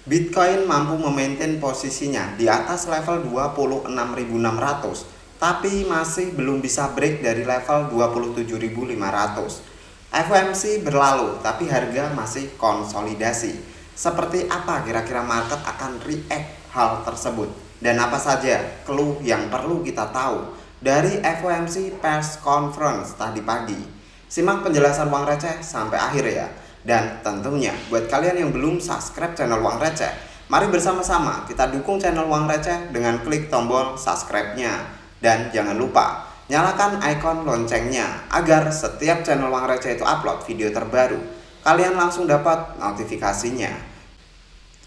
Bitcoin mampu memaintain posisinya di atas level 26.600, tapi masih belum bisa break dari level 27.500. FOMC berlalu, tapi harga masih konsolidasi. Seperti apa kira-kira market akan react hal tersebut? Dan apa saja clue yang perlu kita tahu dari FOMC Press Conference tadi pagi? Simak penjelasan Uang Receh sampai akhir ya. Dan tentunya buat kalian yang belum subscribe channel Uang Receh, mari bersama-sama kita dukung channel Uang Receh dengan klik tombol subscribe-nya. Dan jangan lupa nyalakan ikon loncengnya agar setiap channel Uang Receh itu upload video terbaru, kalian langsung dapat notifikasinya.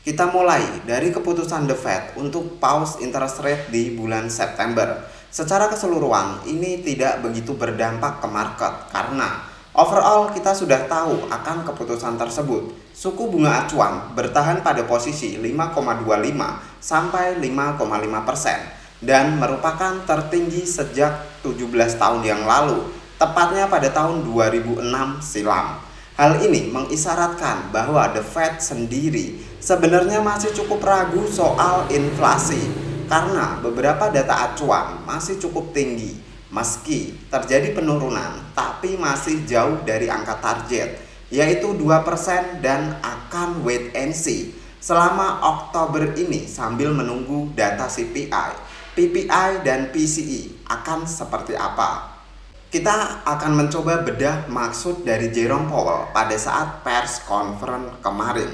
Kita mulai dari keputusan The Fed untuk pause interest rate di bulan September. Secara keseluruhan ini tidak begitu berdampak ke market karena overall kita sudah tahu akan keputusan tersebut. Suku bunga acuan bertahan pada posisi 5,25 sampai 5,5% dan merupakan tertinggi sejak 17 tahun yang lalu, tepatnya pada tahun 2006 silam. Hal ini mengisyaratkan bahwa The Fed sendiri sebenarnya masih cukup ragu soal inflasi karena beberapa data acuan masih cukup tinggi. Meski terjadi penurunan, tapi masih jauh dari angka target, yaitu 2% dan akan wait and see selama Oktober ini sambil menunggu data CPI, PPI, dan PCE akan seperti apa. Kita akan mencoba bedah maksud dari Jerome Powell pada saat press conference kemarin.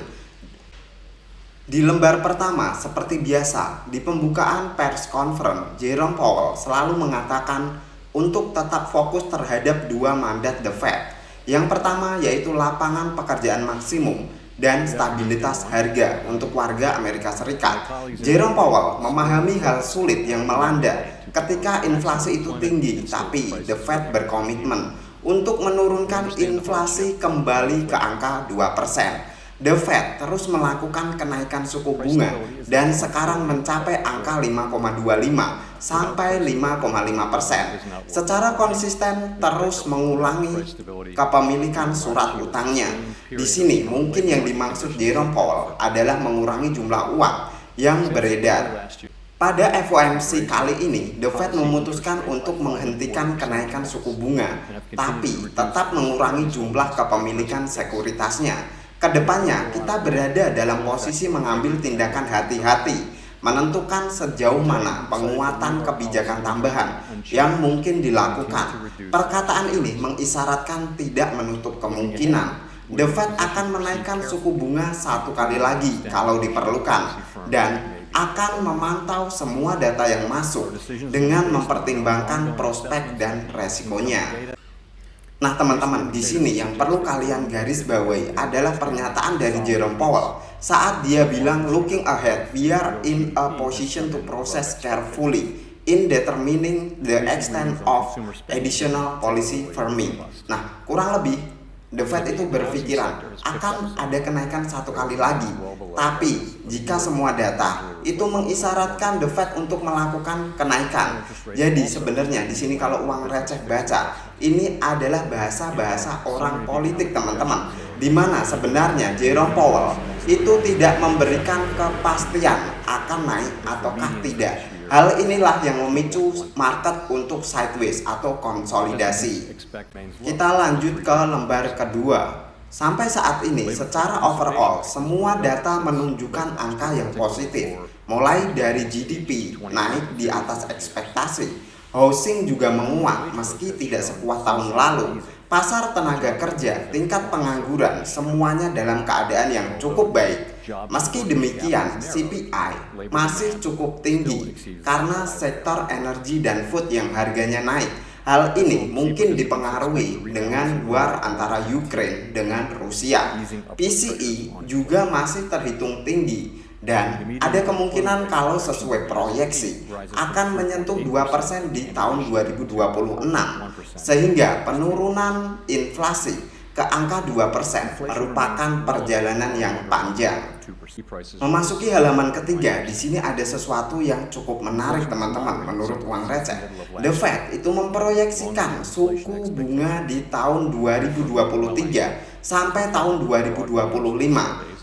Di lembar pertama, seperti biasa, di pembukaan press conference, Jerome Powell selalu mengatakan untuk tetap fokus terhadap dua mandat The Fed. Yang pertama yaitu lapangan pekerjaan maksimum dan stabilitas harga untuk warga Amerika Serikat. Jerome Powell memahami hal sulit yang melanda ketika inflasi itu tinggi, tapi The Fed berkomitmen untuk menurunkan inflasi kembali ke angka 2%. The Fed terus melakukan kenaikan suku bunga dan sekarang mencapai angka 5,25 sampai 5,5%. Secara konsisten terus mengulangi kepemilikan surat utangnya. Di sini mungkin yang dimaksud Jerome Powell adalah mengurangi jumlah uang yang beredar. Pada FOMC kali ini, The Fed memutuskan untuk menghentikan kenaikan suku bunga, tapi tetap mengurangi jumlah kepemilikan sekuritasnya. Kedepannya kita berada dalam posisi mengambil tindakan hati-hati, menentukan sejauh mana penguatan kebijakan tambahan yang mungkin dilakukan. Perkataan ini mengisyaratkan tidak menutup kemungkinan The Fed akan menaikkan suku bunga satu kali lagi kalau diperlukan dan akan memantau semua data yang masuk dengan mempertimbangkan prospek dan resikonya. Nah teman-teman, di sini yang perlu kalian garis bawahi adalah pernyataan dari Jerome Powell saat dia bilang looking ahead, we are in a position to process carefully in determining the extent of additional policy firming. Nah, kurang lebih The Fed itu berpikiran akan ada kenaikan satu kali lagi. Tapi jika semua data itu mengisyaratkan The Fed untuk melakukan kenaikan. Jadi sebenarnya di sini kalau Uang Receh baca, ini adalah bahasa-bahasa orang politik teman-teman, di mana sebenarnya Jerome Powell itu tidak memberikan kepastian akan naik ataukah tidak. Hal inilah yang memicu market untuk sideways atau konsolidasi. Kita lanjut ke lembar kedua. Sampai saat ini secara overall semua data menunjukkan angka yang positif. Mulai dari GDP naik di atas ekspektasi, housing juga menguat meski tidak sekuat tahun lalu. Pasar tenaga kerja, tingkat pengangguran, semuanya dalam keadaan yang cukup baik. Meski demikian, CPI masih cukup tinggi karena sektor energi dan food yang harganya naik. Hal ini mungkin dipengaruhi dengan war antara Ukraine dengan Rusia. PCE juga masih terhitung tinggi dan ada kemungkinan kalau sesuai proyeksi akan menyentuh 2% di tahun 2026, sehingga penurunan inflasi ke angka 2% merupakan perjalanan yang panjang. Memasuki halaman ketiga, di sini ada sesuatu yang cukup menarik teman-teman menurut Uang Receh. The Fed itu memproyeksikan suku bunga di tahun 2023 sampai tahun 2025.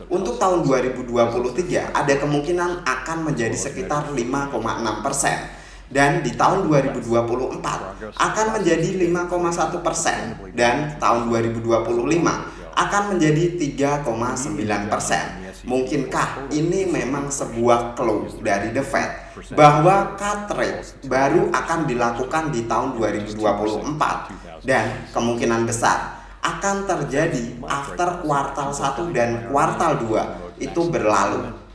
Untuk tahun 2023 ada kemungkinan akan menjadi sekitar 5,6%. Dan di tahun 2024 akan menjadi 5,1%, dan tahun 2025 akan menjadi 3,9%. Mungkinkah ini memang sebuah clue dari The Fed bahwa cut rate baru akan dilakukan di tahun 2024 dan kemungkinan besar akan terjadi after kuartal 1 dan kuartal 2 itu berlalu.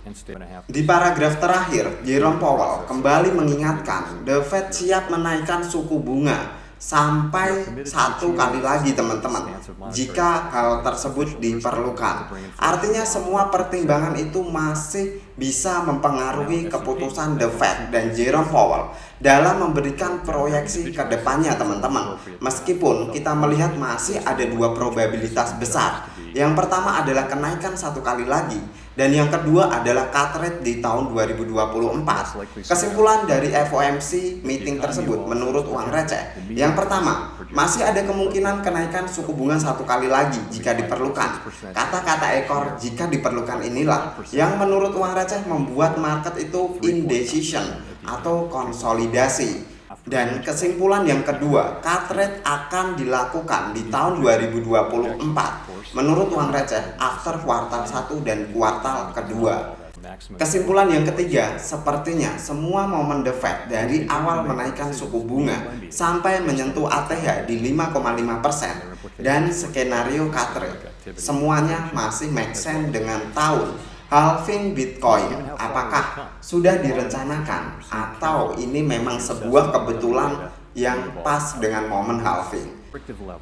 Di paragraf terakhir, Jerome Powell kembali mengingatkan The Fed siap menaikkan suku bunga sampai 1 kali lagi teman-teman jika hal tersebut diperlukan. Artinya semua pertimbangan itu masih bisa mempengaruhi keputusan The Fed dan Jerome Powell dalam memberikan proyeksi ke depannya teman-teman. Meskipun kita melihat masih ada 2 probabilitas besar. Yang pertama adalah kenaikan 1 kali lagi, dan yang kedua adalah cut rate di tahun 2024. Kesimpulan dari FOMC meeting tersebut menurut uang receh, yang pertama, masih ada kemungkinan kenaikan suku bunga 1 kali lagi jika diperlukan. Kata-kata ekor "jika diperlukan" inilah yang menurut uang receh membuat market itu indecision atau konsolidasi. Dan kesimpulan yang kedua, cut rate akan dilakukan di tahun 2024 menurut uang receh after kuartal 1 dan kuartal kedua. Kesimpulan yang ketiga, sepertinya semua momen The Fed dari awal menaikkan suku bunga sampai menyentuh ATH di 5,5% dan skenario cut rate, semuanya masih make sense dengan tahun halving Bitcoin. Apakah sudah direncanakan atau ini memang sebuah kebetulan yang pas dengan momen halving?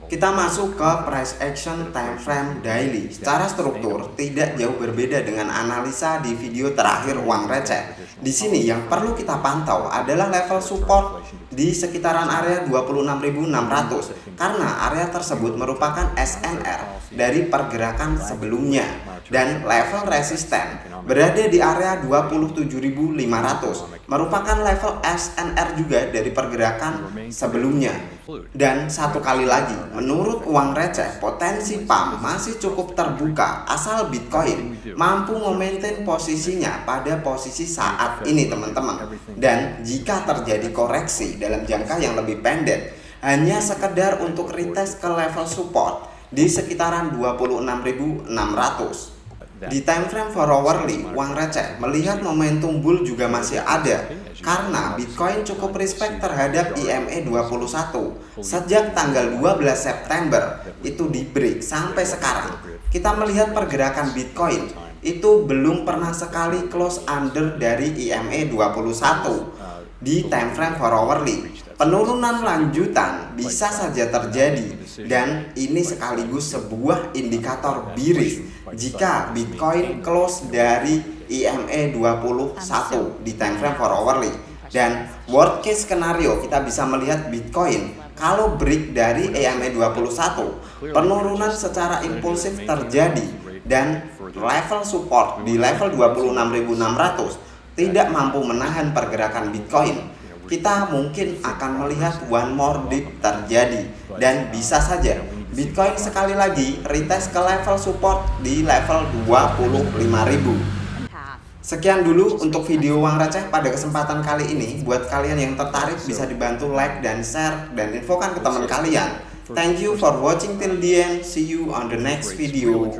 Kita masuk ke price action time frame daily. Secara struktur tidak jauh berbeda dengan analisa di video terakhir uang receh. Di sini yang perlu kita pantau adalah level support di sekitaran area 26.600 karena area tersebut merupakan SNR dari pergerakan sebelumnya, dan level resisten berada di area 27.500 merupakan level SNR juga dari pergerakan sebelumnya. Dan 1 kali lagi, menurut uang receh, potensi pump masih cukup terbuka asal Bitcoin mampu memaintain posisinya pada posisi saat ini teman-teman. Dan jika terjadi koreksi dalam jangka yang lebih pendek, hanya sekedar untuk retest ke level support di sekitaran 26.600. Di time frame for hourly, uang receh melihat momentum bull juga masih ada karena Bitcoin cukup respect terhadap IMA 21 sejak tanggal 12 September itu di break sampai sekarang. Kita melihat pergerakan Bitcoin itu belum pernah sekali close under dari IMA 21 di time frame for hourly. Penurunan lanjutan bisa saja terjadi, dan ini sekaligus sebuah indikator bearish jika Bitcoin close dari IMA 21 di time frame for hourly. Dan worst case scenario kita bisa melihat Bitcoin kalau break dari IMA 21, penurunan secara impulsif terjadi dan level support di level 26.600 tidak mampu menahan pergerakan Bitcoin. Kita mungkin akan melihat one more dip terjadi, dan bisa saja Bitcoin sekali lagi retest ke level support di level 25.000. Sekian dulu untuk video uang receh pada kesempatan kali ini. Buat kalian yang tertarik bisa dibantu like dan share dan infokan ke teman kalian. Thank you for watching till the end. See you on the next video.